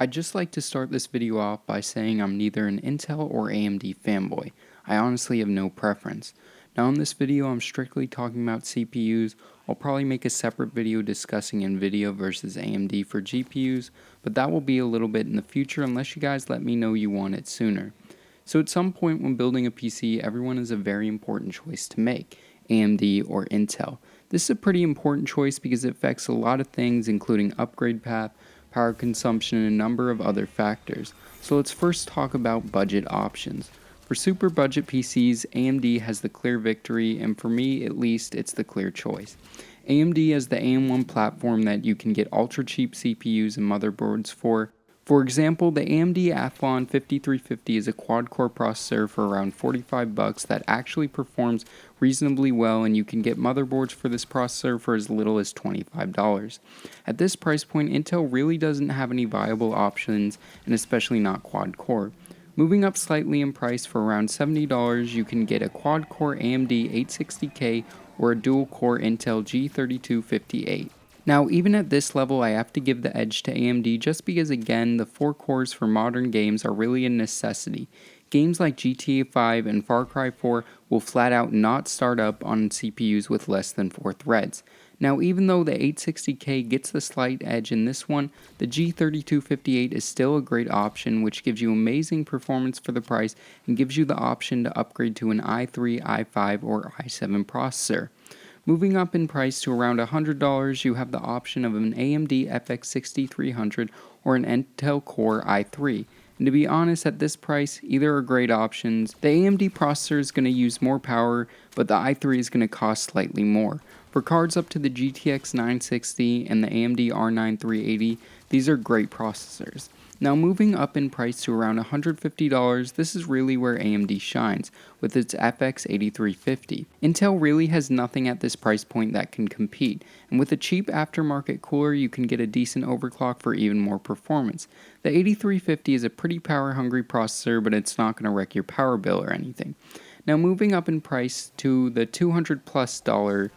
I'd just like to start this video off by saying I'm neither an Intel or AMD fanboy. I honestly have no preference. Now in this video I'm strictly talking about CPUs. I'll probably make a separate video discussing Nvidia versus AMD for GPUs, but that will be a little bit in the future unless you guys let me know you want it sooner. So at some point when building a PC, everyone has a very important choice to make, AMD or Intel. This is a pretty important choice because it affects a lot of things including upgrade path, power consumption, and a number of other factors. So let's first talk about budget options. For super budget PCs, AMD has the clear victory, and for me at least, it's the clear choice. AMD has the AM1 platform that you can get ultra cheap CPUs and motherboards for. For example, the AMD Athlon 5350 is a quad-core processor for around $45 that actually performs reasonably well, and you can get motherboards for this processor for as little as $25. At this price point, Intel really doesn't have any viable options, and especially not quad-core. Moving up slightly in price for around $70, you can get a quad-core AMD 860K or a dual-core Intel G3258. Now, even at this level, I have to give the edge to AMD just because, again, the 4 cores for modern games are really a necessity. Games like GTA 5 and Far Cry 4 will flat out not start up on CPUs with less than 4 threads. Now, even though the 860K gets the slight edge in this one, the G3258 is still a great option, which gives you amazing performance for the price and gives you the option to upgrade to an i3, i5, or i7 processor. Moving up in price to around $100, you have the option of an AMD FX 6300 or an Intel Core i3. And to be honest, at this price, either are great options. The AMD processor is going to use more power, but the i3 is going to cost slightly more. For cards up to the GTX 960 and the AMD R9 380, these are great processors. Now moving up in price to around $150, this is really where AMD shines, with its FX 8350. Intel really has nothing at this price point that can compete, and with a cheap aftermarket cooler you can get a decent overclock for even more performance. The 8350 is a pretty power hungry processor, but it's not going to wreck your power bill or anything. Now moving up in price to the $200+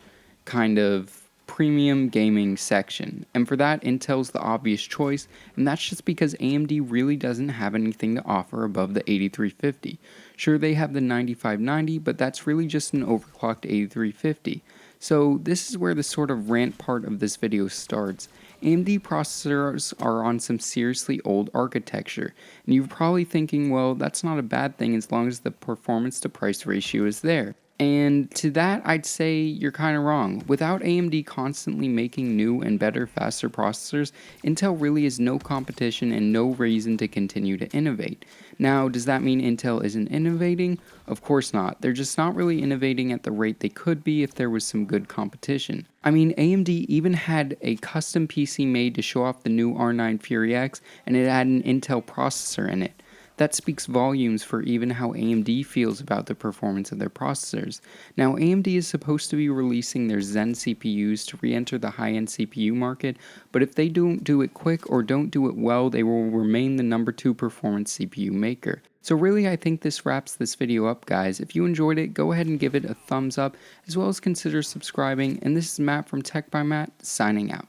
kind of premium gaming section, and for that Intel's the obvious choice, and that's just because AMD really doesn't have anything to offer above the 8350. Sure, they have the 9590, but that's really just an overclocked 8350. So this is where the sort of rant part of this video starts. AMD processors are on some seriously old architecture, and you're probably thinking, well, that's not a bad thing as long as the performance to price ratio is there. And to that, I'd say you're kind of wrong. Without AMD constantly making new and better, faster processors, Intel really has no competition and no reason to continue to innovate. Now, does that mean Intel isn't innovating? Of course not. They're just not really innovating at the rate they could be if there was some good competition. I mean, AMD even had a custom PC made to show off the new R9 Fury X, and it had an Intel processor in it. That speaks volumes for even how AMD feels about the performance of their processors. Now, AMD is supposed to be releasing their Zen CPUs to re-enter the high-end CPU market, but if they don't do it quick or don't do it well, they will remain the number 2 performance CPU maker. So really, I think this wraps this video up, guys. If you enjoyed it, go ahead and give it a thumbs up, as well as consider subscribing, and this is Matt from Tech by Matt, signing out.